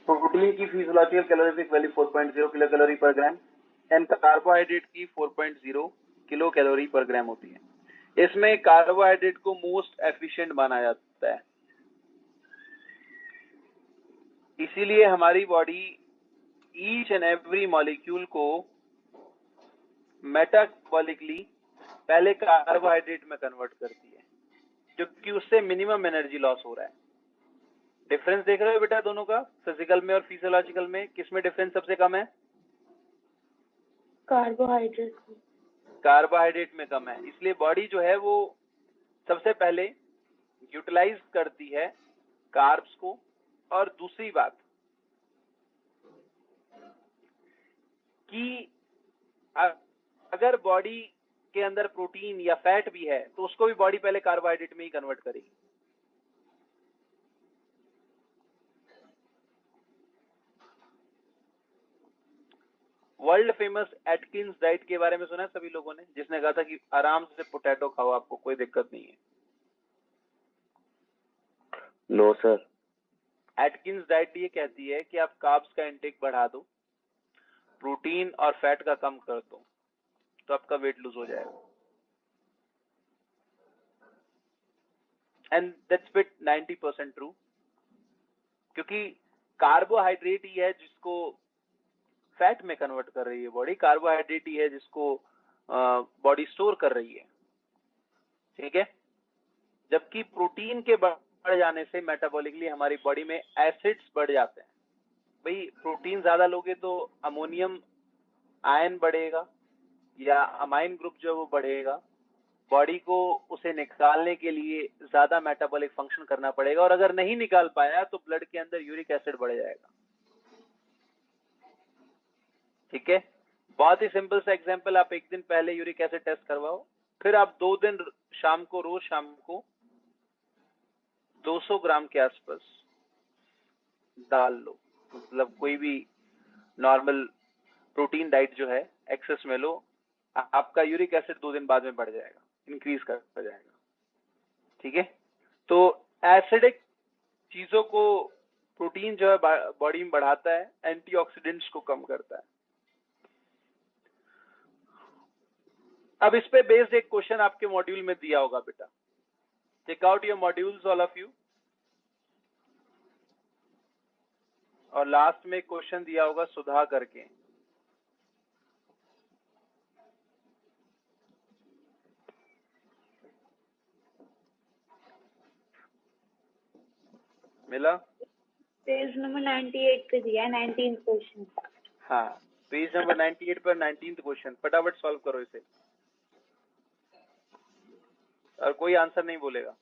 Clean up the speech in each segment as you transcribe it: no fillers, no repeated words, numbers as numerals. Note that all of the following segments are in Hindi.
प्रोटीन की physiological calorific value 4.0 kilo calorie पर ग्राम एंड कार्बोहाइड्रेट की 4.0 किलो कैलोरी पर ग्राम होती है। इसमें कार्बोहाइड्रेट को मोस्ट एफिशिएंट माना जाता है, इसीलिए हमारी body each and every molecule को मेटाबॉलिकली पहले कार्बोहाइड्रेट में कन्वर्ट करती है, क्योंकि उससे मिनिमम एनर्जी लॉस हो रहा है। डिफरेंस देख रहे हो बेटा दोनों का, फिजिकल में और फिजियोलॉजिकल में? किसमें डिफरेंस सबसे कम है? कार्बोहाइड्रेट में कम है, इसलिए बॉडी जो है वो सबसे पहले यूटिलाइज करती है कार्ब्स को। और दूसरी बात कि अगर बॉडी के अंदर प्रोटीन या फैट भी है तो उसको भी बॉडी पहले कार्बोहाइड्रेट में ही कन्वर्ट करेगी। वर्ल्ड फेमस एटकिंस डाइट के बारे में सुना है सभी लोगों ने, जिसने कहा था कि आराम से पोटैटो खाओ, आपको कोई दिक्कत नहीं है। No sir. एटकिंस डाइट ये कहती है कि आप कार्ब्स का इंटेक बढ़ा दो, प्रोटीन और फैट का कम कर दो, तो आपका वेट लूज हो जाएगा। एंड दैट्स बिट 90% ट्रू, क्योंकि कार्बोहाइड्रेट ही है जिसको फैट में कन्वर्ट कर रही है बॉडी, कार्बोहाइड्रेट ही है जिसको बॉडी स्टोर कर रही है, ठीक है। जबकि प्रोटीन के बढ़ जाने से मेटाबॉलिकली हमारी बॉडी में एसिड्स बढ़ जाते हैं। भाई प्रोटीन ज्यादा लोगे तो अमोनियम आयन बढ़ेगा या अमाइन ग्रुप जो वो बढ़ेगा, बॉडी को उसे निकालने के लिए ज्यादा मेटाबॉलिक फंक्शन करना पड़ेगा, और अगर नहीं निकाल पाया तो ब्लड के अंदर यूरिक एसिड बढ़ जाएगा, ठीक है। बहुत ही सिंपल सा एग्जांपल, आप एक दिन पहले यूरिक एसिड टेस्ट करवाओ, फिर आप 2 दिन रोज शाम को 200 ग्राम के आसपास डाल लो, मतलब कोई भी नॉर्मल प्रोटीन डाइट जो है एक्सेस में लो, आपका यूरिक एसिड 2 दिन बाद में बढ़ जाएगा, इंक्रीज कर जाएगा, ठीक है। तो एसिडिक चीजों को प्रोटीन जो है बॉडी में बढ़ाता है, एंटीऑक्सीडेंट्स को कम करता है। अब इस पे बेस्ड एक क्वेश्चन आपके मॉड्यूल में दिया होगा बेटा, check out your modules all of you. और लास्ट में क्वेश्चन दिया होगा सुधा करके, मिला? पेज नंबर 98 पे दिया, 19th क्वेश्चन। हाँ, पेज नंबर 98 पर 19th क्वेश्चन, फटाफट सॉल्व करो इसे, और कोई आंसर नहीं बोलेगा।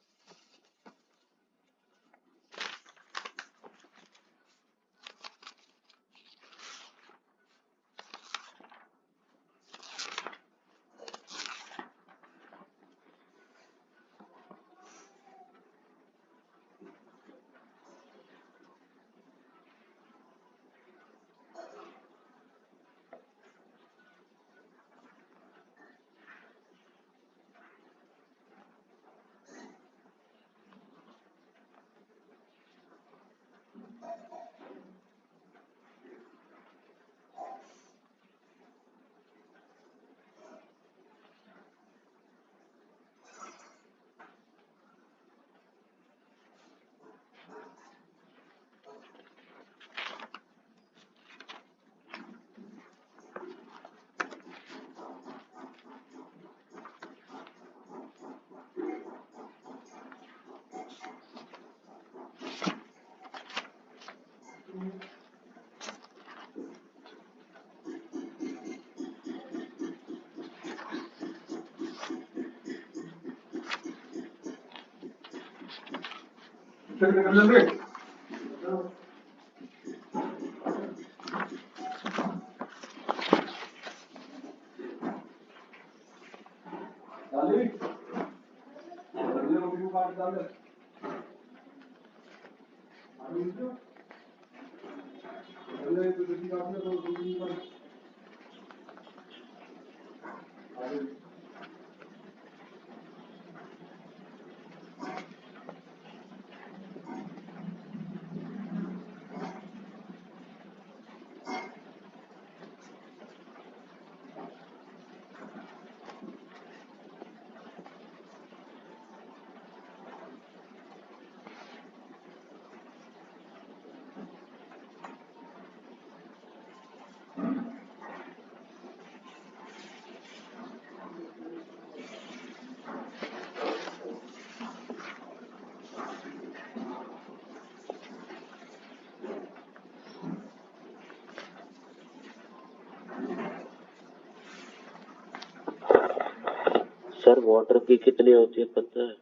सर वाटर की कितनी होती है पता है?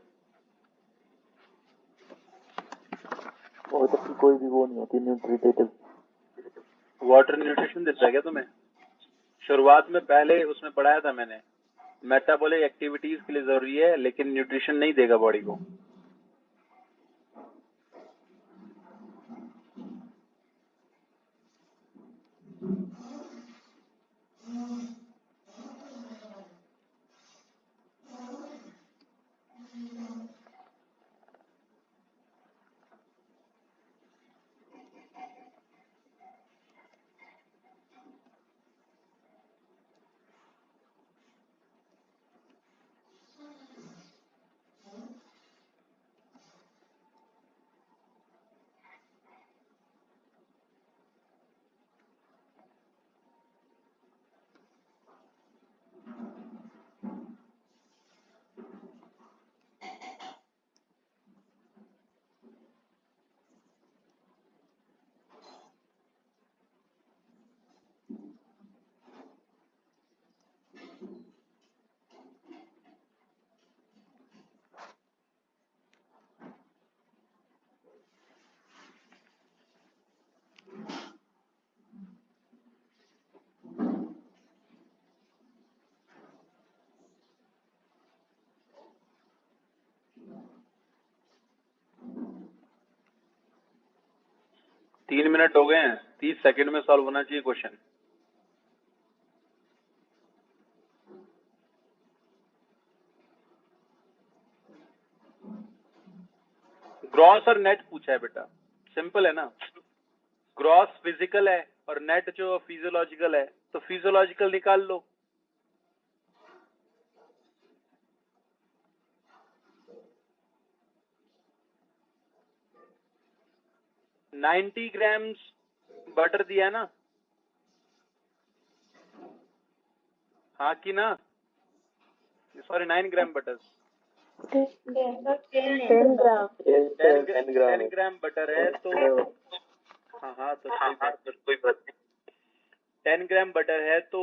वाटर की कोई भी वो नहीं होती न्यूट्रिटेटिव। वाटर न्यूट्रिशन देता है क्या तुम्हें? शुरुआत में पहले उसमें पढ़ाया था मैंने, मेटाबॉलिक एक्टिविटीज के लिए जरूरी है लेकिन न्यूट्रिशन नहीं देगा बॉडी को। तीन मिनट हो गए हैं, 30 सेकंड में सॉल्व होना चाहिए क्वेश्चन। ग्रॉस और नेट पूछा है बेटा, सिंपल है ना। ग्रॉस फिजिकल है और नेट जो फिजियोलॉजिकल है, तो फिजियोलॉजिकल निकाल लो। नाइन्टी ग्राम्स बटर दिया है ना, हाँ कि ना? सॉरी 9 ग्राम बटर, 10 ग्राम। 10 ग्राम बटर है तो हाँ तो कोई बात नहीं। 10 ग्राम बटर है तो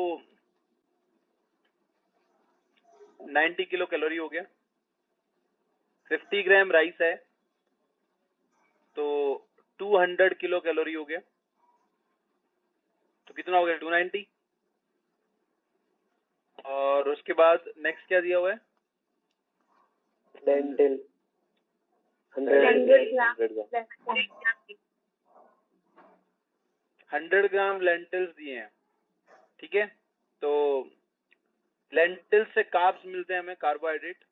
90 किलो कैलोरी हो गया। 50 ग्राम राइस है तो 200 किलो कैलोरी हो गया। तो कितना हो गया? 290। और उसके बाद नेक्स्ट क्या दिया हुआ है? लेंटिल 100 ग्राम लेंटिल्स दिए हैं, ठीक है। तो लेंटिल्स से कार्ब्स मिलते हैं हमें, कार्बोहाइड्रेट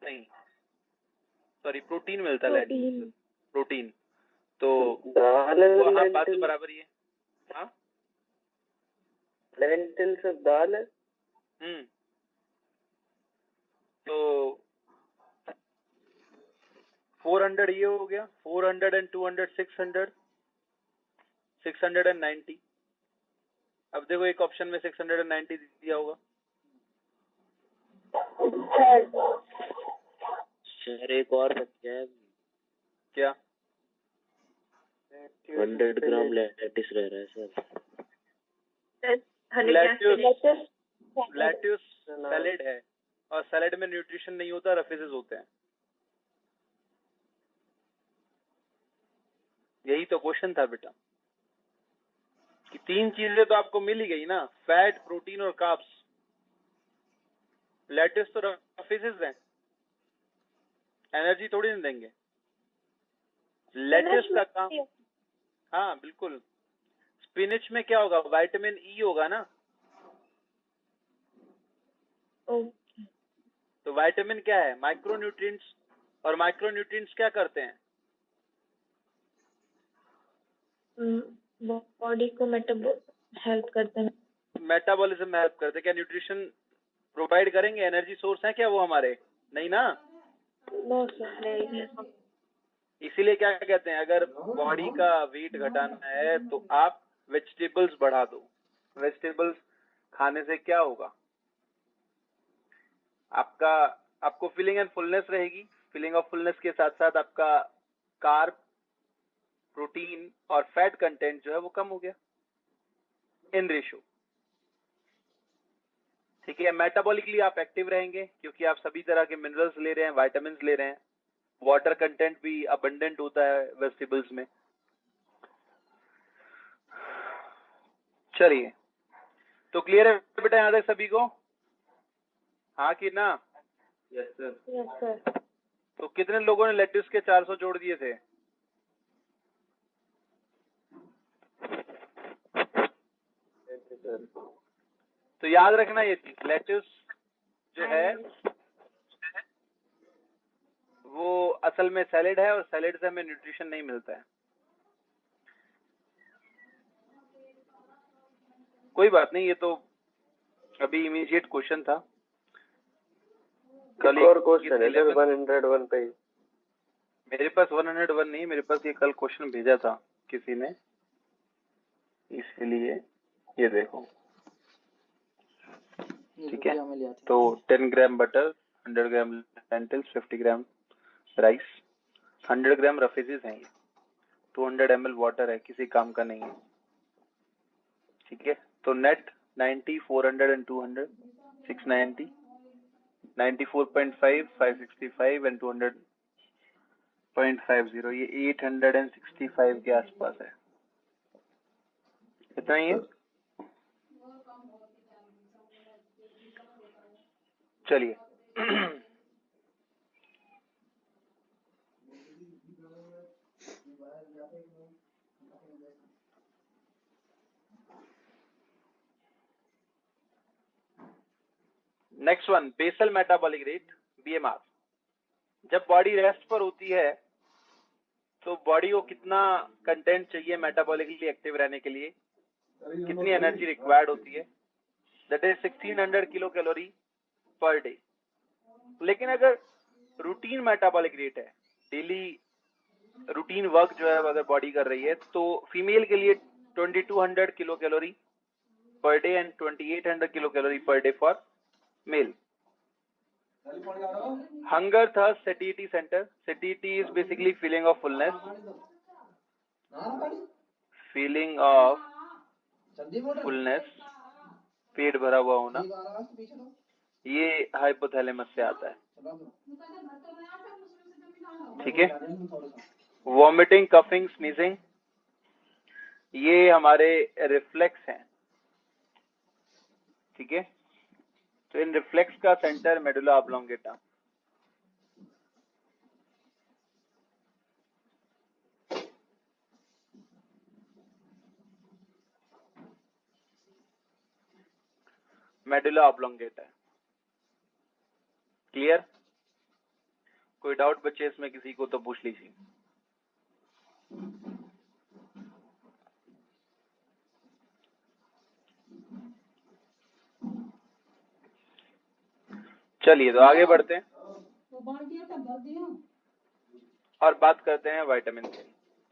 नहीं, सॉरी प्रोटीन मिलता है, प्रोटीन। तो दाल वो हाँ बात तो बराबर ही है। हाँ लेंटिल सब दाल है। तो 400 ये हो गया, 400 एंड 200 600, 690। अब देखो एक ऑप्शन में 690 दिया होगा। सर एक और बच गया है। क्या? 100 ग्राम लेटिस रह रहा है सर। लेट्यूस सैलेड है और सैलेड में न्यूट्रिशन नहीं होता, रफेजेस होते हैं। यही तो क्वेश्चन था बेटा कि तीन चीजें तो आपको मिल ही गई ना, फैट, प्रोटीन और कार्ब्स। लेट्यूस तो रफेजेस हैं, एनर्जी थोड़ी नहीं देंगे। लेट्यूस का काम, हाँ बिल्कुल। स्पिनिच में क्या होगा? विटामिन ई होगा ना। तो विटामिन क्या है? माइक्रोन्यूट्रिएंट्स। और माइक्रोन्यूट्रिएंट्स क्या करते हैं? बॉडी को हेल्प करते हैं, मेटाबॉलिज्म में हेल्प करते हैं। क्या न्यूट्रिशन प्रोवाइड करेंगे? एनर्जी सोर्स है क्या वो हमारे? नहीं ना। इसीलिए क्या कहते हैं, अगर बॉडी का वेट घटाना है तो आप वेजिटेबल्स बढ़ा दो। वेजिटेबल्स खाने से क्या होगा? आपको फीलिंग एंड फुलनेस रहेगी। फीलिंग ऑफ फुलनेस के साथ साथ आपका कार्ब, प्रोटीन और फैट कंटेंट जो है वो कम हो गया इन रेशो। ठीक है। मेटाबॉलिकली आप एक्टिव रहेंगे क्योंकि आप सभी तरह के मिनरल्स ले रहे हैं, वाइटामिन ले रहे हैं, वाटर कंटेंट भी अबंडेंट होता है वेजिटेबल्स में। चलिए, तो क्लियर है बेटा यहाँ तक सभी को? हाँ कि ना? Yes sir. Yes sir. तो कितने लोगों ने लेट्यूस के 400 जोड़ दिए थे? तो याद रखना ये चीज, लेट्यूस जो है वो असल में सैलेड है और सैलेड से हमें न्यूट्रिशन नहीं मिलता है। कोई बात नहीं, ये तो अभी इमीडिएट क्वेश्चन था। कल और क्वेश्चन है सर 101 पे। मेरे पास 101 नहीं, मेरे पास ये कल क्वेश्चन भेजा था किसी ने, इसलिए ये देखो। ठीक है, तो 10 ग्राम बटर, 100 ग्राम लेंटिल्स, 50 ग्राम राइस, 100 ग्राम रफेजेस हैं ये, 200 ml वाटर है, किसी काम का नहीं है। ठीक है, तो नेट 90, 400 and 200, 690, 94.5, 565 and 200.50, ये 865 के आसपास है। इतना ही है। चलिए next one, basal metabolic rate, BMR. जब बॉडी रेस्ट पर होती है तो बॉडी को कितना कंटेंट चाहिए मेटाबॉलिकली एक्टिव रहने के लिए, कितनी एनर्जी रिक्वायर्ड होती है? That is 1600 kilo calorie per day. लेकिन अगर रूटीन मेटाबॉलिक रेट है, डेली रूटीन वर्क जो है अगर बॉडी कर रही है, तो फीमेल के लिए 2200 kilo calorie per day and 2800 kilo calorie per day for male. Hunger, thirst, satiety center. Satiety is basically feeling of fullness. Feeling of fullness, पेट भरा हुआ होना, ये हाइपोथैलेमस से आता है। ठीक है। वॉमिटिंग, कफिंग, स्नीजिंग, ये हमारे रिफ्लेक्स हैं। ठीक है, तो इन रिफ्लेक्स का centre medulla oblongata. Medulla oblongata है। क्लियर? कोई डाउट बच्चे इसमें किसी को तो पूछ लीजिए। चलिए, तो आगे बढ़ते हैं और बात करते हैं विटामिन के।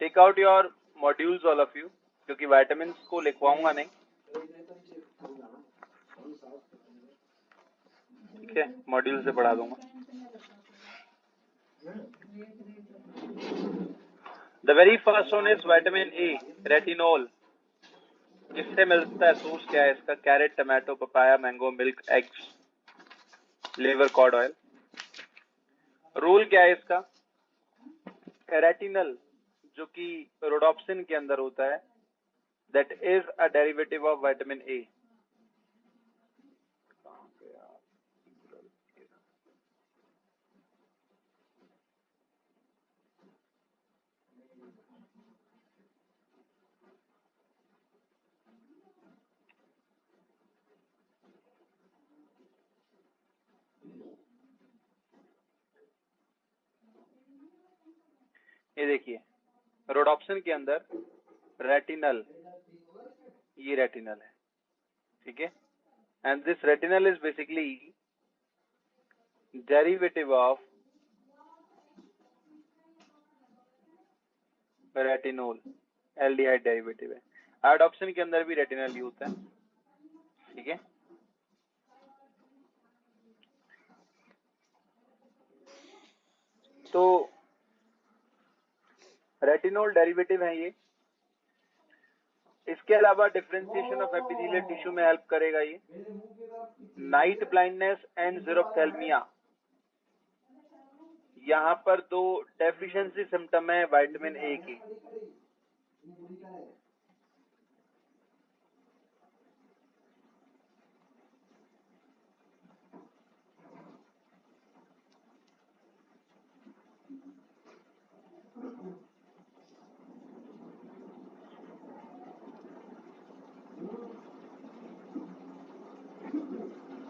Take out your modules all of you, क्योंकि विटामिन को लिखवाऊंगा नहीं। ठीक है, मॉड्यूल से पढ़ा दूंगा। The very first one is vitamin A, retinol. किससे मिलता है, सोर्स क्या है इसका? Carrot, tomato, papaya, mango, milk, eggs, liver, cod oil. Role क्या है इसका? रेटिनल, जो कि रोडोप्सिन के अंदर होता है, that is a derivative of vitamin A. ये देखिए, रोडोप्सिन के अंदर रेटिनल, ये रेटिनल है। ठीक है, and this retinal is basically derivative of retinol, aldehyde derivative है। आयोडोप्सिन के अंदर भी रेटिनल ही होता है। ठीक है, तो रेटिनोल डेरिवेटिव है ये, इसके अलावा डिफरेंशिएशन ऑफ एपिथेलियल टिश्यू में हेल्प करेगा ये। नाइट ब्लाइंडनेस एंड ज़ीरोफ्थैल्मिया, यहाँ पर दो डेफिशिएंसी सिम्टम है विटामिन ए की।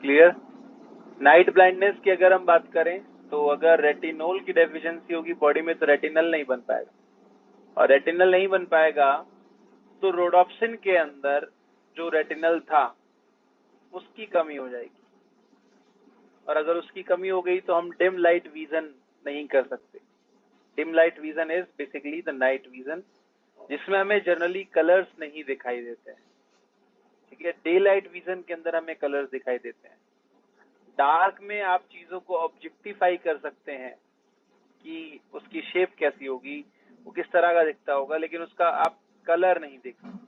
क्लियर? नाइट ब्लाइंडनेस की अगर हम बात करें तो अगर रेटिनोल की डेफिशिएंसी होगी बॉडी में तो रेटिनल नहीं बन पाएगा, और रेटिनल नहीं बन पाएगा तो रोडोप्सिन के अंदर जो रेटिनल था उसकी कमी हो जाएगी, और अगर उसकी कमी हो गई तो हम डिम लाइट विजन नहीं कर सकते। Dim light vision is basically the night vision जिसमें हमें जनरली कलर्स नहीं दिखाई देते हैं, ठीक है। डे लाइट विजन के अंदर हमें कलर्स दिखाई देते हैं। डार्क में आप चीजों को ऑब्जेक्टिफाई कर सकते हैं कि उसकी शेप कैसी होगी, वो किस तरह का दिखता होगा, लेकिन उसका आप कलर नहीं देख सकते।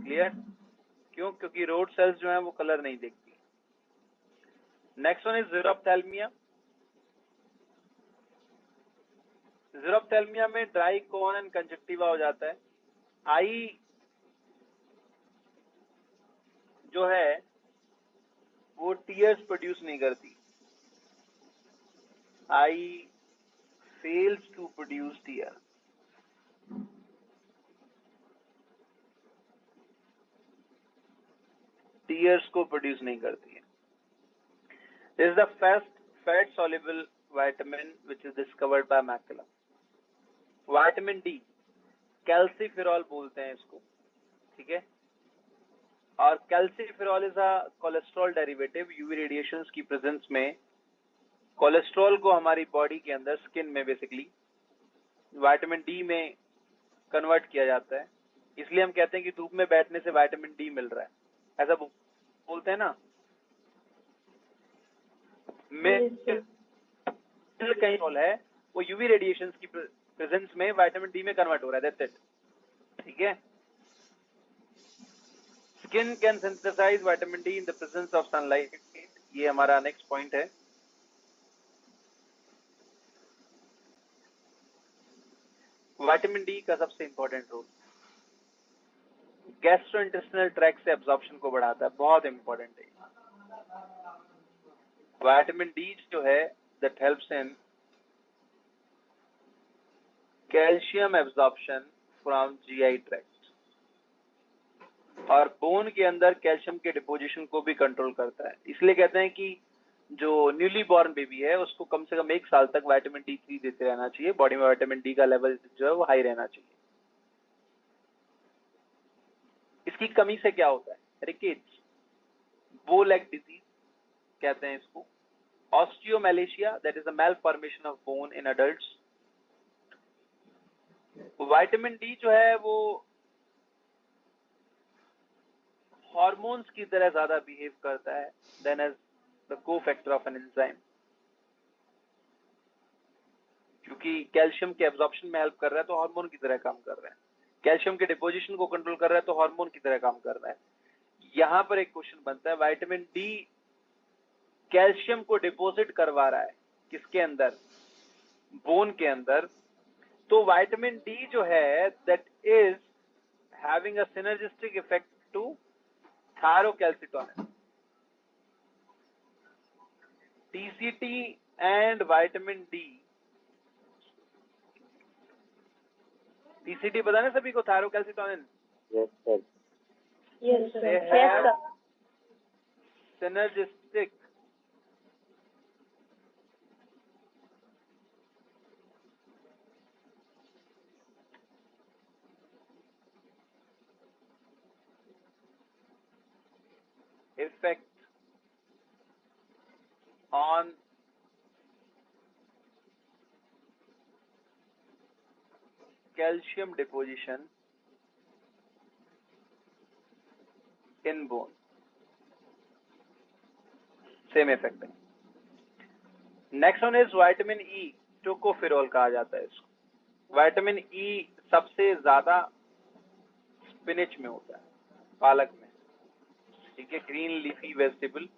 क्लियर? क्यों? क्योंकि रोड सेल्स जो है वो कलर नहीं देखती। Next one is xerophthalmia. Xerophthalmia में ड्राई कोन एंड कंजक्टिवा हो जाता है। आई जो है वो टीयर्स प्रोड्यूस नहीं करती। Eye fails to produce tear. Tears को प्रोड्यूस नहीं करती है। This is the first fat soluble vitamin which is discovered by McCollum. Vitamin D, calciferol बोलते हैं इसको, ठीक है। और calciferol is a cholesterol derivative. UV radiations की प्रेजेंस में कोलेस्ट्रॉल को हमारी बॉडी के अंदर स्किन में बेसिकली विटामिन डी में कन्वर्ट किया जाता है। इसलिए हम कहते हैं कि धूप में बैठने से विटामिन डी मिल रहा है, ऐसा बोलते हैं ना। कहीं है वो यूवी रेडिएशंस की प्रेजेंस में विटामिन डी में कन्वर्ट हो रहा है, दैट्स इट, ठीक है। Skin can synthesize vitamin D in the presence of sunlight. ये हमारा नेक्स्ट पॉइंट है। विटामिन डी का सबसे इंपॉर्टेंट रोल गैस्ट्रोइंटेस्टिनल ट्रैक्ट से एब्जॉर्प्शन को बढ़ाता है, बहुत इंपॉर्टेंट है। विटामिन डी जो है that helps in calcium absorption from GI tract, और बोन के अंदर कैल्शियम के डिपोजिशन को भी कंट्रोल करता है। इसलिए कहते हैं कि जो न्यूली बॉर्न बेबी है उसको कम से कम 1 साल तक विटामिन डी 3 देते रहना चाहिए। बॉडी में विटामिन डी का लेवल जो है वो हाई रहना चाहिए। इसकी कमी से क्या होता है? रिकेट्स, बो लेग डिजीज कहते हैं इसको, osteomalacia that is the malformation of bone in adults. Vitamin D जो है वो हार्मोन्स की तरह ज्यादा बिहेव करता है then as the cofactor of an enzyme, क्योंकि कैल्शियम के एब्जॉर्प्शन में हेल्प कर रहा है तो हार्मोन की तरह काम कर रहा है। कैल्शियम के डिपोजिशन को कंट्रोल कर रहा है तो हार्मोन की तरह काम कर रहा है। यहां पर एक क्वेश्चन बनता है, विटामिन डी कैल्शियम को डिपोजिट करवा रहा है किसके अंदर? बोन के अंदर। तो विटामिन डी जो है that is having a synergistic effect to thyrocalcitonin. TCT and vitamin D, TCT पता ना सभी को, thyrocalcitonin, yes sir. Yes, sir. they Yes, have sir. synergistic effect on calcium deposition in bone, same effect है। Next one is vitamin E, tocopherol कहा जाता है इसको। विटामिन ई सबसे ज्यादा स्पिनच में होता है, पालक में, ठीक है, ग्रीन लीफी वेजिटेबल।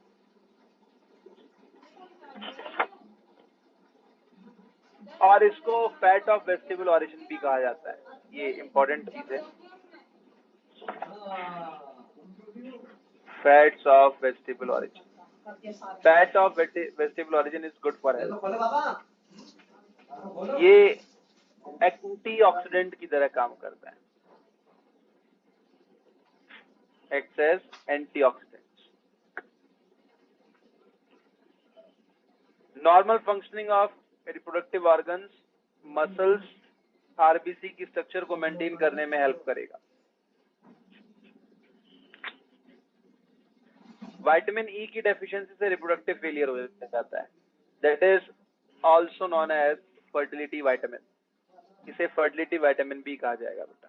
और इसको फैट ऑफ वेजिटेबल ऑरिजिन भी कहा जाता है, ये इंपॉर्टेंट चीज है। Fats of vegetable origin, fat of vegetable origin is good for health. ये एंटीऑक्सीडेंट की तरह काम करता है, acts as antioxidants. Normal functioning of reproductive organs, muscles, RBC की स्ट्रक्चर को मेंटेन करने में हेल्प करेगा। विटामिन ई की डेफिशिएंसी से रिप्रोडक्टिव फेलियर हो जाता है, that is also known as fertility vitamin. इसे फर्टिलिटी विटामिन भी कहा जाएगा बेटा।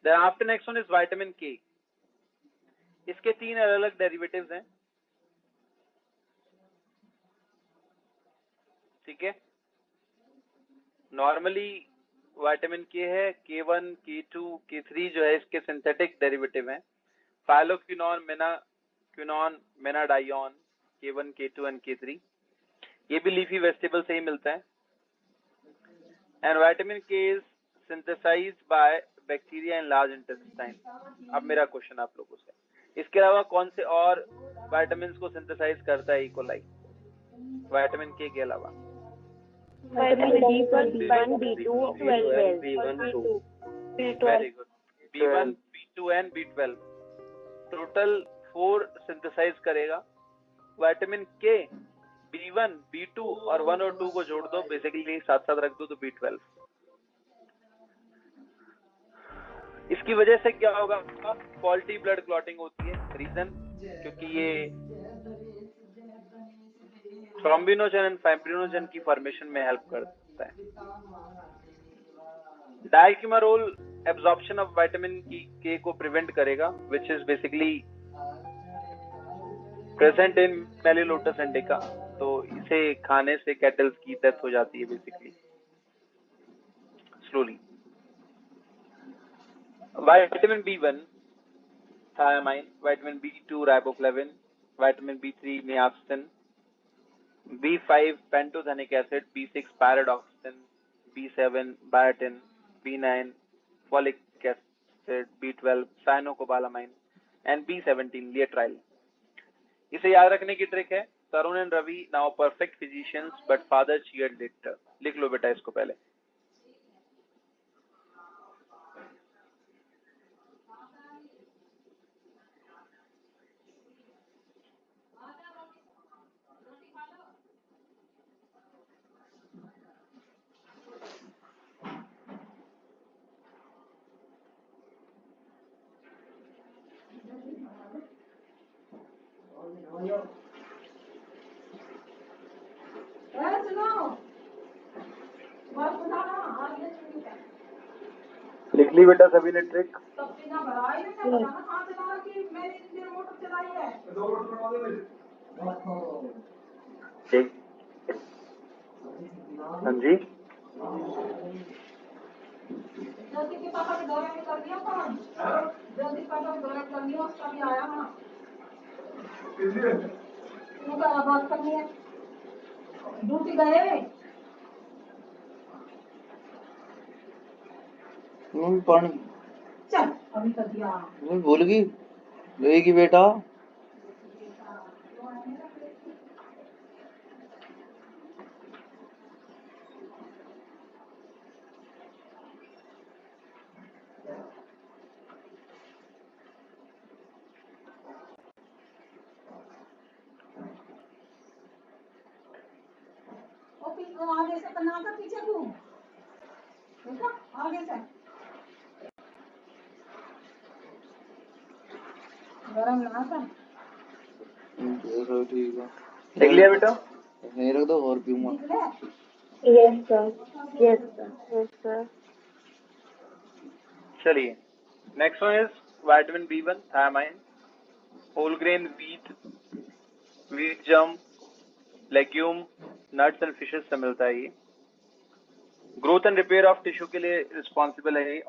Then after next one is vitamin K. इसके 3 अलग अलग डेरिवेटिव्स हैं, ठीक है। नॉर्मली विटामिन के है K1, K2, K3 जो है इसके सिंथेटिक डेरिवेटिव हैं, phylloquinone, menaquinone, menadione, K1, K2 and K3। ये भी लीफी वेजिटेबल से ही मिलता है। And vitamin K is synthesised by bacteria in large intestine. अब मेरा क्वेश्चन आप लोगों से, इसके अलावा कौन से और विटामिन को सिंथेसाइज करता है इकोलाई, विटामिन के अलावा? Vitamin B1, B2, B12, very good, B1, B2 and B12, total 4 synthesize करेगा। विटामिन के B1, B2 और 1 और 2 को जोड़ दो, बेसिकली साथ साथ रख दो तो B12। इसकी वजह से क्या होगा, फॉल्टी ब्लड क्लॉटिंग होती है। रीजन, क्योंकि ये थ्रोम्बिनोजन एंड फाइब्रिनोजन की फॉर्मेशन में हेल्प करता है। डाइक्यूमेरोल एब्जॉर्प्शन ऑफ विटामिन के को प्रिवेंट करेगा, which is basically present in melilotus indica. तो इसे खाने से कैटल्स की डेथ हो जाती है basically slowly. Vitamin B1 thiamine, vitamin B2 riboflavin, vitamin B3 niacin, B5 pantothenic acid, B6 pyridoxine, B7 biotin, B9 folic acid, B12 cyanocobalamin and B17 laetrile. इसे याद रखने की ट्रिक है, Tarun and Ravi now perfect physicians but father cheered later. लिख लो बेटा इसको पहले। लिख ली बेटा सभी ने ट्रिक? ठीक, हाँ जी। जल्दी के पापा के दौरे में कर दिया फोन, जल्दी पापा के दौरे कर दिया, उसका भी आया वहाँ। उनका बात करनी है, ड्यूटी गए। पानी चल अभी कर दिया। भूल गई लेगी बेटा। आगे से करना था, पीछे घूम, देखा आगे से गरम ना था। ठीक है, लिख लिया बेटा? नहीं रख दो और पीऊंगा। Yes sir, yes sir, yes sir. चलिए next one is vitamin B1 thiamine, whole grain wheat, wheat germ, legume, nuts and fishes से मिलता है ये। Growth and repair of tissue के लिए रिस्पॉन्सिबल है ये।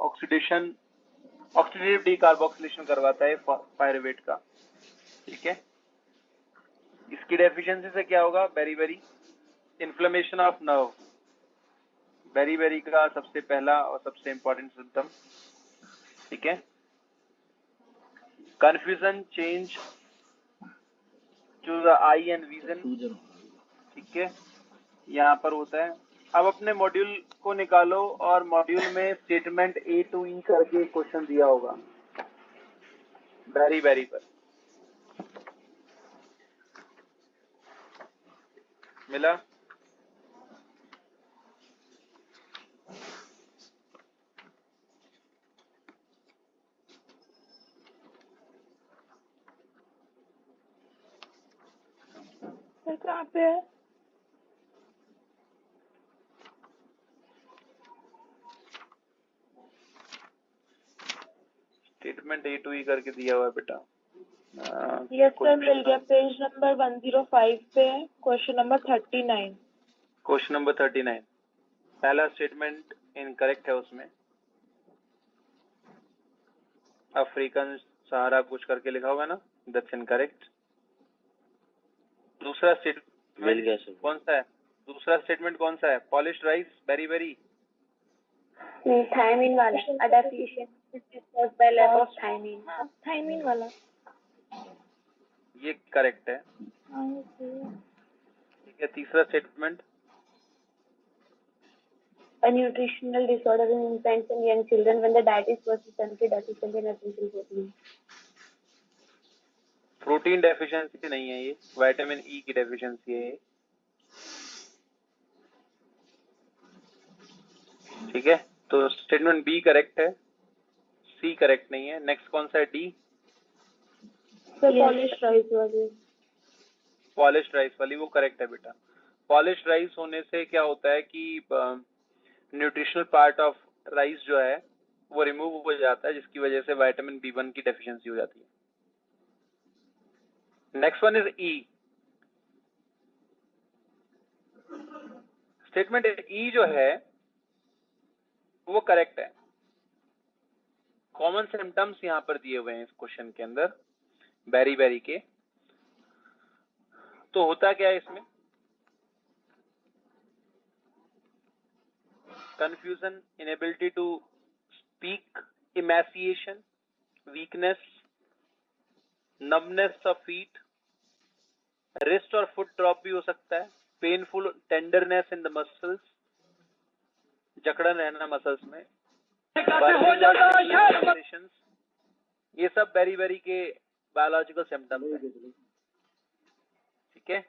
ऑक्सीडेटिव डीकार्बोक्सिलेशन करवाता है पायरुवेट का, ठीक है। इसकी डेफिशिएंसी से क्या होगा? Beri inflammation of nerve, beri का सबसे पहला और सबसे इंपॉर्टेंट सिम्टम, ठीक है। Confusion, change to the eye and vision, ठीक है, यहाँ पर होता है। अब अपने मॉड्यूल को निकालो और मॉड्यूल में स्टेटमेंट A to E करके क्वेश्चन दिया होगा बेरी पर। मिला? कहाँ पे है? स्टेटमेंट A to E करके दिया हुआ है बेटा। यस सर, मिल गया। पेज नंबर 105 पे है, क्वेश्चन नंबर 39। क्वेश्चन नंबर 39, पहला स्टेटमेंट इनकरेक्ट है उसमें, अफ्रीकन सहारा कुछ करके लिखा हुआ है ना, दैट्स इनकरेक्ट। दूसरा मिल स्टेटमेंट गया सर। कौन सा है? दूसरा स्टेटमेंट कौन सा है? पॉलिश्ड राइस, बेरी थायमिन वाला, adaptation by lack of thiamine. Thiamine वाला ये करेक्ट है, ठीक है। तीसरा statement a nutritional disorder in infants and young children when the diet is persistently deficient in essential protein. Protein deficiency नहीं है ये, विटामिन E की डेफिशिएंसी है ये, ठीक है। तो स्टेटमेंट B करेक्ट है, C करेक्ट नहीं है। नेक्स्ट कौन सा है? D, पॉलिश्ड राइस वाली। पॉलिश्ड राइस वाली, वो करेक्ट है बेटा। पॉलिश्ड राइस होने से क्या होता है कि न्यूट्रिशनल पार्ट ऑफ राइस जो है वो रिमूव हो जाता है, जिसकी वजह से विटामिन B1 की डेफिशिएंसी हो जाती है। Next one is E। Statement E जो है वो करेक्ट है। कॉमन सिम्टम्स यहाँ पर दिए हुए हैं इस क्वेश्चन के अंदर बेरी के। तो होता क्या है इसमें? Confusion, inability to speak, emaciation, weakness, numbness of feet, wrist और फुट ड्रॉप भी हो सकता है, painful tenderness in the muscles, जकड़न रहना मसल्स में, ये सब बेरी के बायोलॉजिकल सिम्टम्स हैं, ठीक है।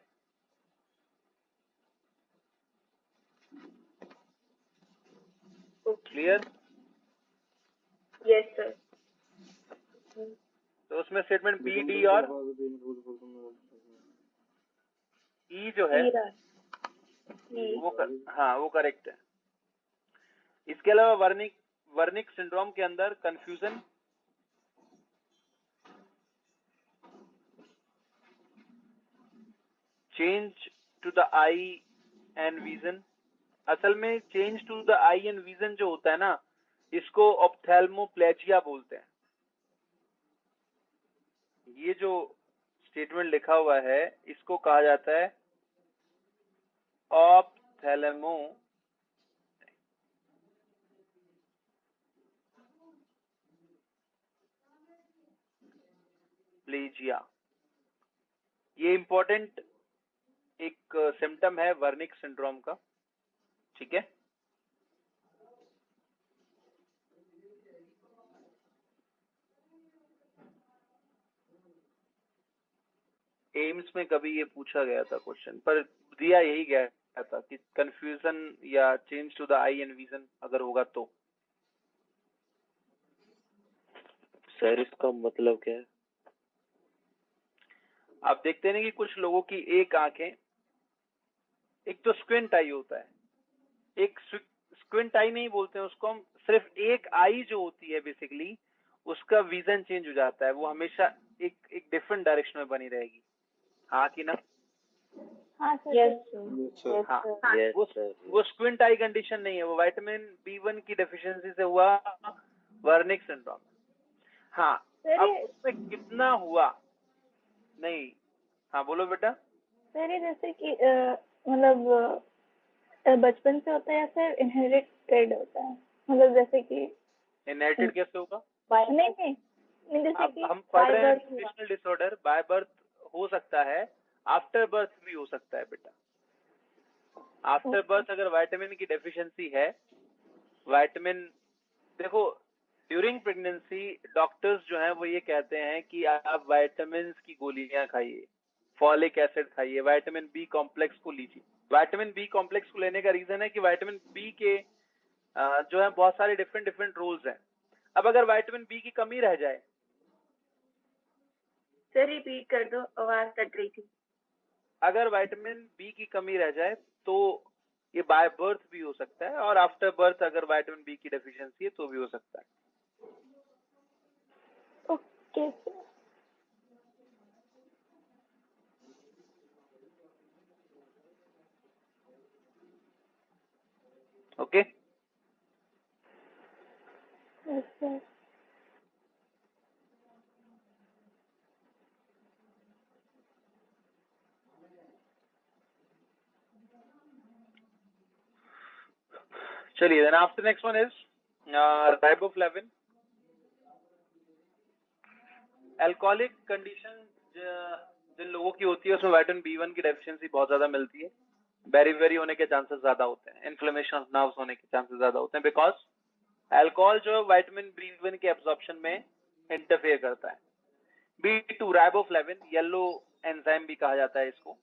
क्लियर? Yes sir. तो उसमें स्टेटमेंट B, D और E जो है वो करेक्ट है। इसके अलावा वर्निक सिंड्रोम के अंदर confusion, change to the eye and vision. असल में change to the eye and vision जो होता है ना, इसको ऑप्थेल्मोप्लेजिया बोलते हैं। ये जो स्टेटमेंट लिखा हुआ है इसको कहा जाता है ऑप्थेल्मोप्लेजिया। ये इंपॉर्टेंट एक सिम्टम है वर्निक सिंड्रोम का, ठीक है। एम्स में कभी ये पूछा गया था क्वेश्चन, पर दिया यही गया था कि कंफ्यूजन या change to the eye and vision अगर होगा तो। सर इसका मतलब क्या है? आप देखते हैं कि कुछ लोगों की एक आंखें, एक तो स्क्विंट आई होता है, एक स्क्विंट आई नहीं बोलते हैं उसको, हम सिर्फ एक आई जो होती है बेसिकली उसका विजन चेंज हो जाता है, वो हमेशा एक डिफरेंट डायरेक्शन में बनी रहेगी। हाँ कि ना? हाँ सर। Yes, sir. हाँ, Yes, वो sir. वो स्क्विंट आई कंडीशन नहीं है, वो विटामिन B1 की डेफिशिएंसी से हुआ वर्निक सिंड्रोम। हाँ, सर अब ये उसमें कितना हुआ नहीं। हाँ बोलो बेटा। सर ये जैसे कि मतलब बचपन से होता है या फिर इनहेरिटेड होता है, मतलब जैसे कि इनहेरिटेड कैसे होगा? नहीं नहीं नहीं, जैसे अब कि हम पढ़ रहे हैं birth हुआ। न्यूट्रिशनल डिसऑर्डर बाय बर्थ हो सकता है, आफ्टर बर्थ भी हो सकता है बेटा। आफ्टर बर्थ अगर विटामिन की डेफिशिएंसी है, विटामिन देखो ड्यूरिंग प्रेगनेंसी डॉक्टर्स जो हैं वो ये कहते हैं कि आप विटामिन की गोलियां खाइए, फॉलिक एसिड खाइए, विटामिन बी कॉम्प्लेक्स को लीजिए। विटामिन बी कॉम्प्लेक्स को लेने का रीजन है कि विटामिन बी के जो है बहुत सारे डिफरेंट रोल्स हैं। अब अगर विटामिन बी की कमी रह जाए, सर रिपीट कर दो, आवाज कट रही थी। अगर विटामिन बी की कमी रह जाए तो ये बाय बर्थ भी हो सकता है, और आफ्टर बर्थ अगर विटामिन बी की डेफिशिएंसी है तो भी हो सकता है। Okay sir. Okay yes sir. चलिए, then after next one is riboflavin. Alcoholic condition जिन लोगों की होती है उसमें विटामिन B1 की डेफिशिएंसी बहुत ज्यादा मिलती है, बेरी होने के चांसेस ज्यादा होते हैं, इन्फ्लेमेशन ऑफ नर्व्स होने के चांसेस ज्यादा होते हैं, बिकॉज अल्कोहल जो है विटामिन B1 के एब्जॉर्प्शन में इंटरफेयर करता है। B2 राइबोफ्लेविन, येलो एंजाइम भी कहा जाता है इसको,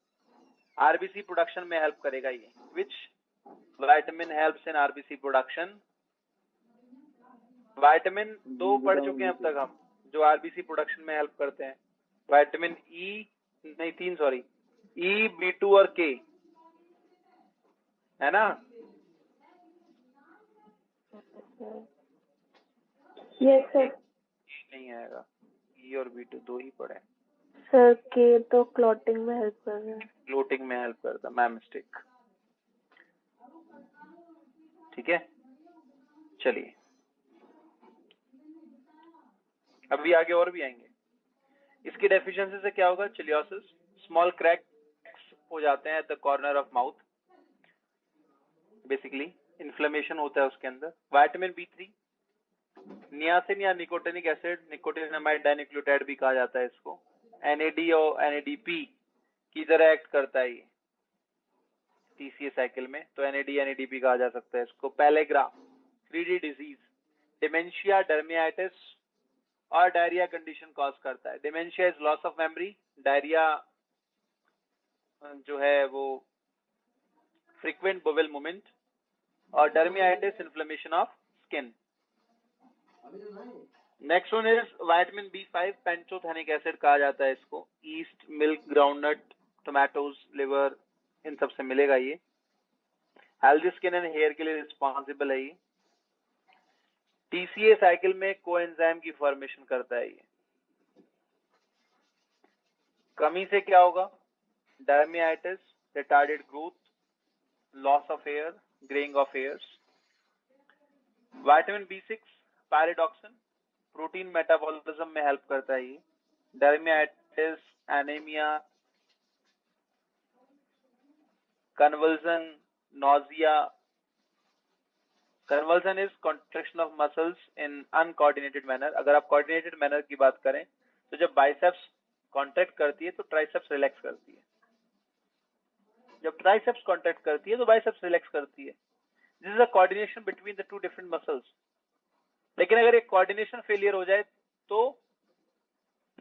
आरबीसी प्रोडक्शन में हेल्प करेगा ये। Which vitamin helps in RBC production? Vitamin 2 पढ़ चुके हैं अब तक हम, जो आरबीसी प्रोडक्शन में हेल्प करते हैं। विटामिन ई नहीं 3 सॉरी, ई, B2 और के, है ना? Yes sir. नहीं आएगा, ई और B2 दो ही पढ़े। सर के तो क्लॉटिंग में हेल्प कर रहा है। क्लोटिंग में हेल्प करता, मैं मिस्टेक। ठीक है, चलिए अभी आगे और भी आएंगे। इसकी डेफिशिएंसी से क्या होगा? चिलियोसिस, स्मॉल क्रैक्स हो जाते हैं at the corner of mouth, basically inflammation होता है उसके अंदर। विटामिन B3, नियासिन या निकोटिनिक एसिड, निकोटिनामाइड डाइन्यूक्लियोटाइड भी कहा जाता है इसको, NAD और NADP की तरह एक्ट करता है ये TCA साइकिल में, तो NAD NADP कहा जा सकता है इसको। पैलेग्रा, 3D डिजीज, डिमेंशिया, डर्मियाइटिस और डायरिया कंडीशन कॉज करता है। Dementia is loss of memory, diarrhoea जो है वो फ्रीक्वेंट बोवेल मूवमेंट, और dermatitis inflammation of skin. Next one is vitamin B5, pantothenic acid कहा जाता है इसको, yeast, milk, groundnut, tomatoes, liver, इन सब से मिलेगा ये। हेल्दी स्किन एंड हेयर के लिए रिस्पॉन्सिबल है ये। TCA साइकिल में कोएंजाइम की फॉर्मेशन करता है ये। कमी से क्या होगा? Dermatitis, retarded growth, loss of hair, greying of hairs. Vitamin B6, pyridoxine, protein metabolism में हेल्प करता है ये। Dermatitis, anaemia, conversion, nausea. Conversion is contraction of muscles in uncoordinated manner. अगर आप कोऑर्डिनेटेड मैनर की बात करें तो जब बाइसेप्स कॉन्ट्रैक्ट करती है तो ट्राइसेप्स रिलैक्स करती है, जब ट्राइसेप्स कॉन्ट्रैक्ट करती है तो बाइसेप्स रिलैक्स करती है। This is a coordination between the two different muscles. लेकिन अगर एक कोऑर्डिनेशन फेलियर हो जाए तो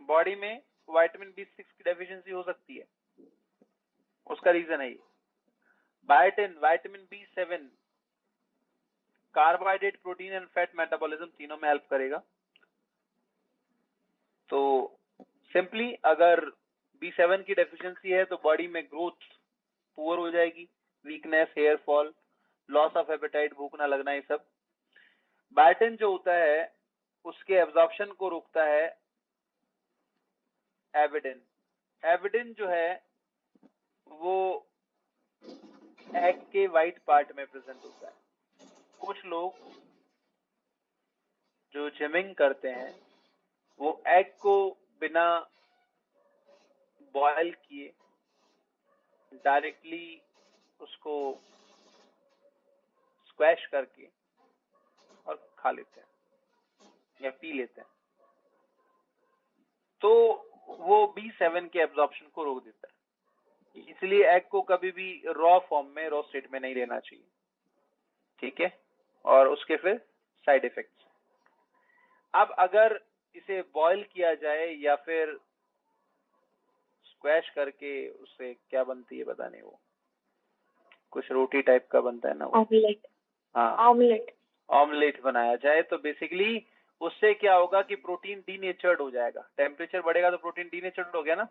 बॉडी में विटामिन B6 की डेफिशिएंसी हो सकती है, उसका रीजन है ये। Biotin, vitamin B7 carbohydrate, protein and fat metabolism तीनों में हेल्प करेगा। तो सिंपली अगर B7 की डेफिशिएंसी है तो बॉडी में ग्रोथ पुअर हो जाएगी, weakness, hair fall, loss of appetite, भूख ना लगना, ये सब। बायोटिन जो होता है उसके एब्जॉर्प्शन को रोकता है एविडिन। एविडिन जो है वो एग के व्हाइट पार्ट में प्रेजेंट होता है। कुछ लोग जो जिमिंग करते हैं वो एग को बिना बॉयल किए डायरेक्टली उसको स्क्वैश करके और खा लेते हैं या पी लेते हैं, तो वो B7 के एब्जॉर्प्शन को रोक देता है। इसलिए एग को कभी भी रॉ फॉर्म में, रॉ स्टेट में नहीं लेना चाहिए, ठीक है। और उसके फिर साइड इफेक्ट्स। अब अगर इसे बॉयल किया जाए या फिर स्क्वैश करके उससे क्या बनती है पता नहीं, वो कुछ रोटी टाइप का बनता है ना वो, ऑमलेट। हाँ ऑमलेट। ऑमलेट बनाया जाए तो बेसिकली उससे क्या होगा कि प्रोटीन डीनेचर्ड हो जाएगा। टेम्परेचर बढ़ेगा तो प्रोटीन डीनेचर्ड हो गया ना,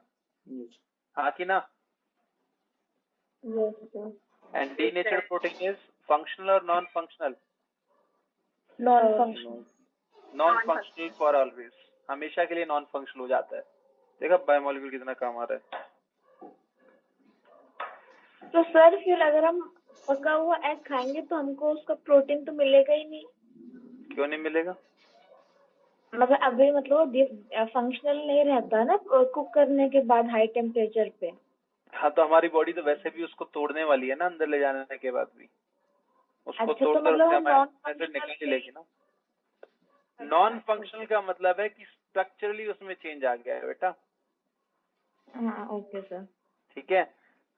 हाँ कि ना। Yes sir. And denatured protein is functional और non functional? Non functional. Non functional for always, हमेशा के लिए नॉन फंक्शनल हो जाता है। देखा बायोमोलिक्यूल कितना काम आ रहा है। तो सर फिर अगर हम पका हुआ एग खाएंगे तो हमको उसका प्रोटीन तो मिलेगा ही नहीं। क्यों नहीं मिलेगा? मतलब अभी मतलब फंक्शनल नहीं रहता ना कुक करने के बाद हाई टेम्परेचर पे। हाँ तो हमारी बॉडी तो वैसे भी उसको तोड़ने वाली है ना, अंदर ले जाने के बाद भी उसको अच्छा, तो तोड़कर मतलब उससे हम हमारे एसिड निकल ही लेगी ना। नॉन फंक्शनल का मतलब है कि स्ट्रक्चरली उसमें चेंज आ गया है बेटा। हाँ ओके सर। ठीक है,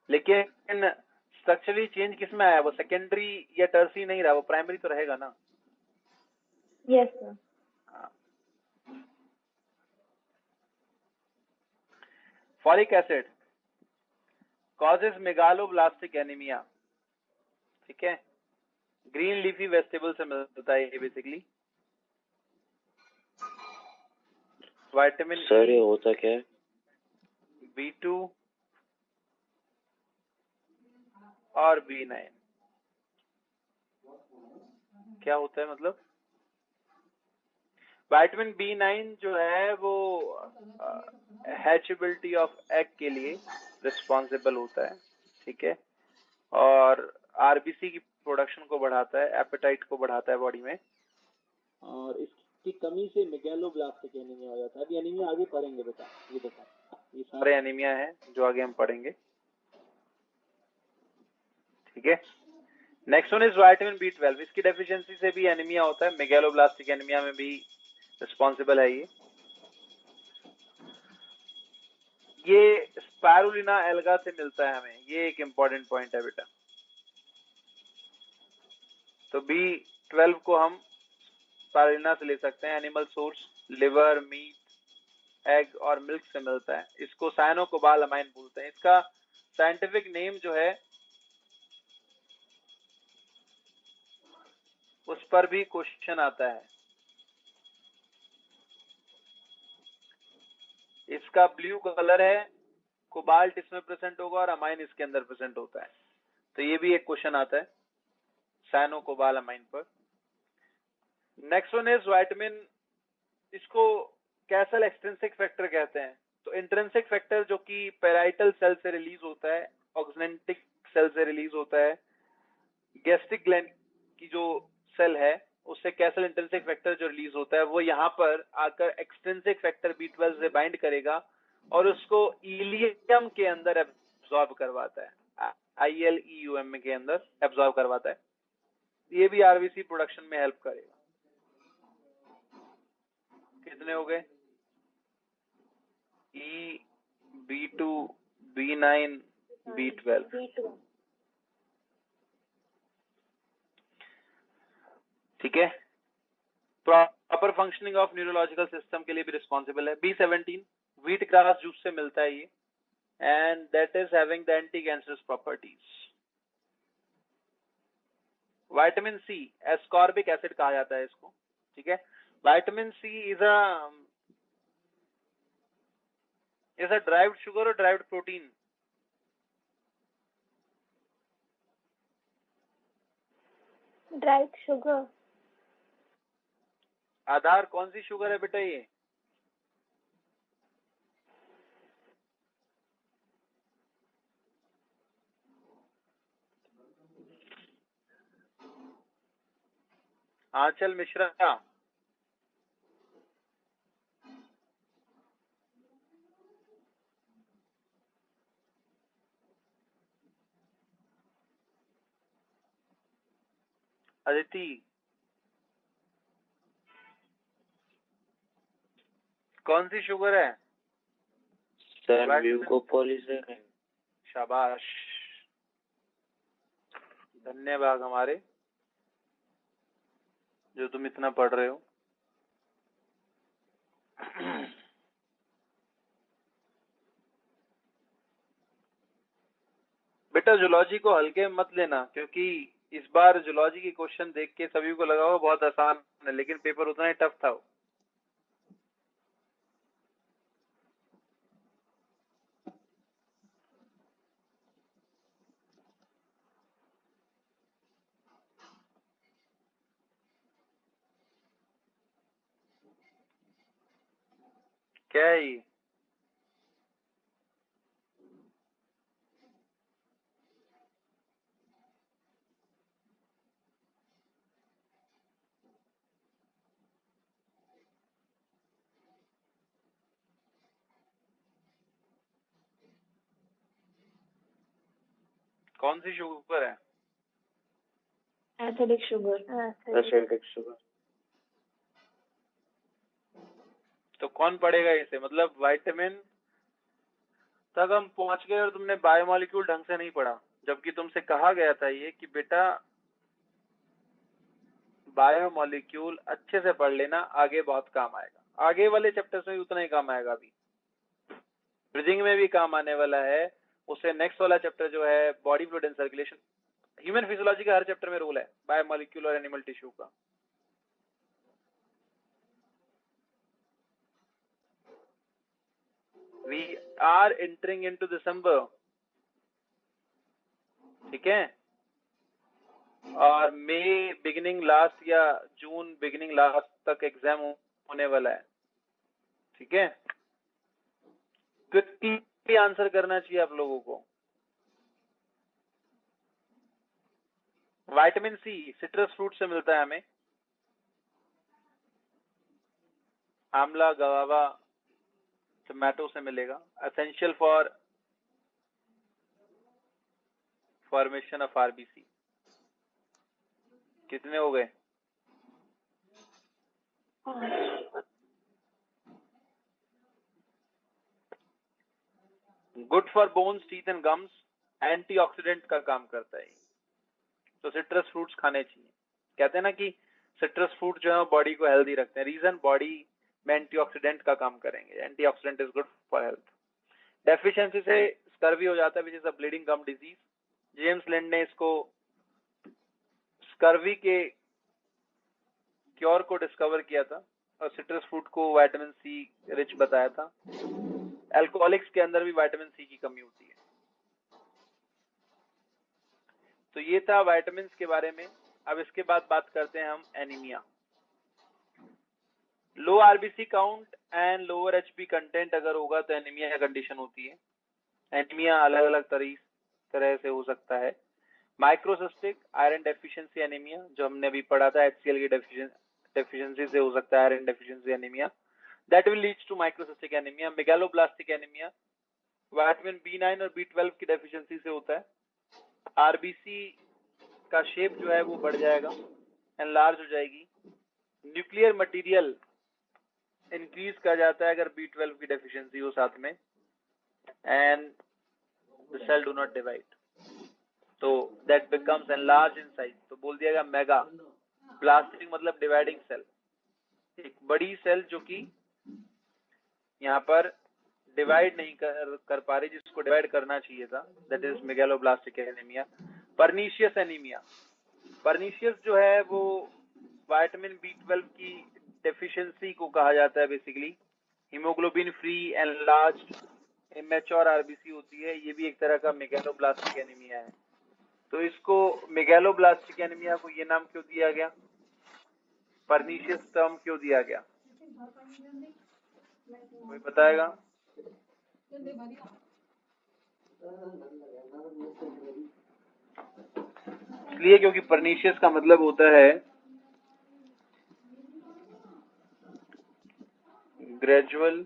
लेकिन स्ट्रक्चरली चेंज किस में आया? वो सेकेंडरी या टर्सरी नहीं रहा, वो प्राइमरी तो रहेगा ना। Yes sir. Folic acid causes megaloblastic anaemia, ठीक है। ग्रीन लीफी वेजिटेबल से मिलता है ये बेसिकली। विटामिन सर ये होता क्या है? B2 और B9 क्या होता है मतलब? विटामिन B9 जो है वो हैचेबिलिटी ऑफ एग के लिए रिस्पॉन्सिबल होता है, ठीक है। और आरबीसी की प्रोडक्शन को बढ़ाता है, एपेटाइट को बढ़ाता है बॉडी में। और इसकी कमी से मेगालोब्लास्टिक एनीमिया हो जाता है। अभी एनीमिया आगे पढ़ेंगे बेटा, ये देखा ये सारे एनीमिया है जो आगे हम पढ़ेंगे, ठीक है। Next one is vitamin B12। इसकी डेफिशिएंसी से भी एनीमिया होता है, मेगालोब्लास्टिक एनीमिया में भी रिस्पॉन्सिबल है ये स्पारुलिना एल्गा से मिलता है हमें, ये एक इम्पोर्टेंट पॉइंट है बेटा। तो B12 को हम स्पारुलिना से ले सकते हैं। Animal source liver, meat, egg और मिल्क से मिलता है। इसको साइनोकोबालामाइन बोलते हैं। इसका साइंटिफिक नेम जो है उस पर भी क्वेश्चन आता है। इसका ब्लू कलर है, कोबाल्ट इसमें प्रेजेंट होगा और अमाइन इसके अंदर प्रेजेंट होता है। तो ये भी एक क्वेश्चन आता है साइनोकोबालामाइन पर। नेक्स्ट वन इज विटामिन, इसको कैसल एक्सट्रिंसिक फैक्टर कहते हैं। तो इंट्रिंसिक फैक्टर जो कि पैराइटल सेल से रिलीज होता है, ऑक्सिनेटिक सेल से रिलीज होता है, गैस्ट्रिक ग्लैंड की जो सेल है उससे कैसल इंट्रिंसिक फैक्टर जो रिलीज होता है वो यहाँ पर आकर एक्सट्रिंसिक फैक्टर B12 से बाइंड करेगा और उसको इलियम के अंदर एब्जॉर्ब करवाता है, ILEUM के अंदर एब्जॉर्ब करवाता है। ये भी आरबीसी प्रोडक्शन में हेल्प करेगा। कितने हो गए? E, B2, B9, B12, ठीक है। Proper functioning of neurological system के लिए भी रिस्पॉन्सिबल है। B17 व्हीट ग्रास जूस से मिलता है ये, and that is having the anti cancerous properties. Vitamin C ascorbic acid कहा जाता है इसको, ठीक है। Vitamin C is a derived sugar और ड्राइव्ड प्रोटीन? Dried sugar. आधार कौन सी शुगर है बेटा ये? आंचल मिश्रा। अदिति। कौन सी शुगर है? सर Black म्यूकोपॉलीजर है। शाबाश, धन्यवाद हमारे, जो तुम इतना पढ़ रहे हो। बेटा जूलॉजी को हल्के में मत लेना, क्योंकि इस बार जूलॉजी के क्वेश्चन देख के सभी को लगा होगा बहुत आसान है, लेकिन पेपर उतना ही टफ था। क्या है ये? कौन सी शुगर है? Acidic sugar. Acidic sugar. तो कौन पढ़ेगा इसे? मतलब विटामिन तक हम पहुंच गए और तुमने बायोमोलिक्यूल ढंग से नहीं पढ़ा, जबकि तुमसे कहा गया था ये कि बेटा बायोमोलिक्यूल अच्छे से पढ़ लेना, आगे बहुत काम आएगा। आगे वाले चैप्टर्स में भी उतना ही काम आएगा, अभी ब्रीदिंग में भी काम आने वाला है। उससे नेक्स्ट वाला चैप्टर जो है body fluid and circulation, human physiology का हर चैप्टर में रोल है बायोमोलिक्यूल और एनिमल टिश्यू का। We are entering into December, ठीक है, और मई बिगिनिंग लास्ट या जून बिगिनिंग लास्ट तक एग्जाम होने वाला है, ठीक है। क्विकली आंसर करना चाहिए आप लोगों को। विटामिन सी सिट्रस फ्रूट से मिलता है हमें, आंवला, गवावा, टमाटो से मिलेगा। Essential for formation of RBC. कितने हो गए? Good for bones, teeth and gums, antioxidant का काम करता है, तो सिट्रस फ्रूट्स खाने चाहिए। कहते हैं ना कि सिट्रस फ्रूट जो है बॉडी को हेल्दी रखते हैं। रीजन, बॉडी में एंटीऑक्सीडेंट का काम करेंगे। Antioxidant is good for health. Deficiency से स्कर्वी हो जाता है, which is a bleeding gum disease. James Lind ने इसको स्कर्वी के क्योर को डिस्कवर किया था और सिट्रस फ्रूट को विटामिन सी रिच बताया था। अल्कोहलिक्स के अंदर भी विटामिन सी की कमी होती है। तो ये था विटामिन के बारे में। अब इसके बाद बात करते हैं हम anaemia. Low RBC count and lower HP content अगर होगा तो एनीमिया कंडीशन होती है। एनीमिया अलग अलग तरह से हो सकता है। माइक्रोसिस्टिक आयरन डेफिशिएंसी एनीमिया, जो हमने अभी पढ़ा था, एचसीएल की डेफिशिएंसी से हो सकता है iron deficiency anaemia, that will leads to microcytic anaemia. Megaloblastic anaemia vitamin B9 और B12 की डेफिशिएंसी से होता है। आरबीसी का शेप जो है वो बढ़ जाएगा, एनलार्ज हो जाएगी। न्यूक्लियर मटेरियल इंक्रीज कर जाता है अगर B12 की डेफिशिएंसी हो साथ में, and the cell do not divide, तो that becomes enlarge in size. तो बोल दिया गया मेगा ब्लास्टिक मतलब डिवाइडिंग सेल, एक बड़ी सेल जो कि यहाँ पर डिवाइड नहीं कर पा रही, जिसको डिवाइड करना चाहिए था, that is megaloblastic anaemia. Pernicious anaemia, pernicious जो है वो विटामिन B12 की डेफिशिएंसी को कहा जाता है basically. Haemoglobin free enlarged immature RBC होती है, ये भी एक तरह का मेगालोब्लास्टिक एनीमिया है। तो इसको मेगालोब्लास्टिक एनीमिया को ये नाम क्यों दिया गया? परनीशियस टर्म क्यों दिया गया, कोई बताएगा? इसलिए क्योंकि परनीशियस का मतलब होता है ग्रेजुअल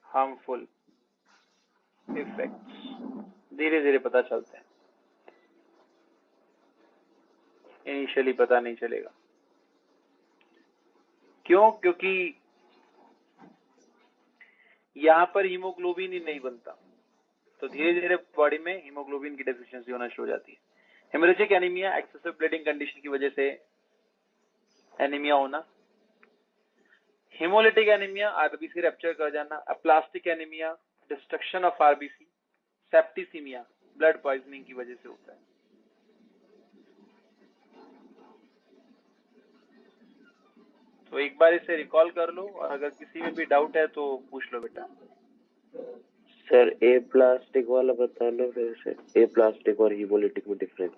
हार्मफुल इफेक्ट्स, धीरे धीरे पता चलते हैं, इनिशियली पता नहीं चलेगा। क्यों? क्योंकि यहाँ पर हीमोग्लोबिन ही नहीं बनता, तो धीरे धीरे बॉडी में हीमोग्लोबिन की डेफिशिएंसी होना शुरू हो जाती है। Haemorrhagic anaemia, excessive bleeding condition की वजह से एनीमिया होना। हेमोलिटिक एनीमिया, आरबीसी रैप्चर कर जाना। Aplastic anaemia, destruction of RBC. Septicaemia, blood poisoning की वजह से होता है। तो एक बार इसे रिकॉल कर लो और अगर किसी में भी डाउट है तो पूछ लो बेटा। सर ए प्लास्टिक वाला बता लो फिर से, ए प्लास्टिक और हीमोलिटिक में डिफरेंस।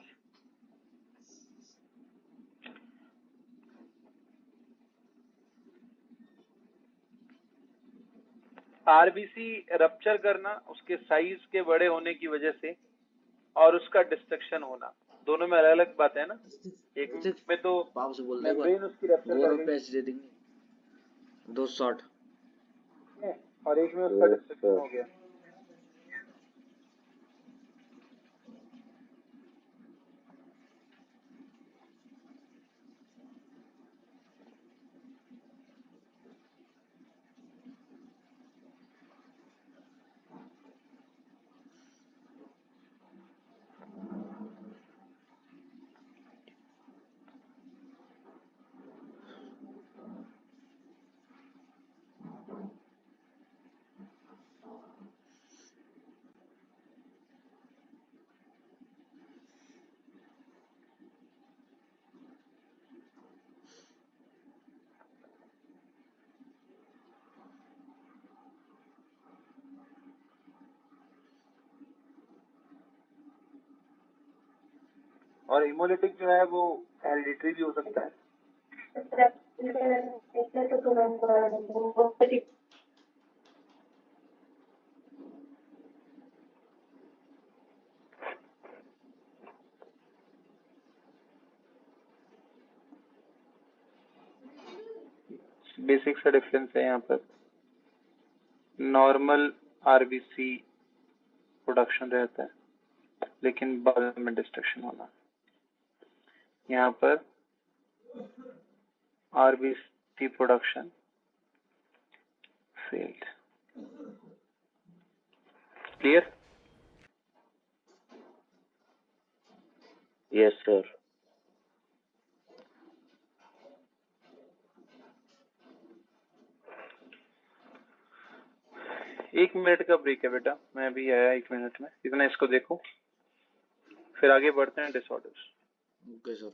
आरबीसी रप्चर करना, उसके साइज के बड़े होने की वजह से, और उसका डिस्ट्रक्शन होना, दोनों में अलग अलग बात है ना। एक में तो बाप से बोल मेम्ब्रेन उसकी रप्चर कर गई पैसे दे देंगे 260 और एक में उसका डिस्ट्रक्शन हो गया। और हीमोलिटिक जो है वो हेरिडिटरी भी हो सकता है। बेसिक सा डिफरेंस है यहाँ पर। नॉर्मल आरबीसी प्रोडक्शन रहता है लेकिन बाद में डिस्ट्रक्शन होना। यहाँ पर RBC production failed. Clear? Yes sir. एक मिनट का ब्रेक है बेटा, मैं भी आया 1 मिनट में, इतना इसको देखो फिर आगे बढ़ते हैं डिसऑर्डर्स। Okay sir.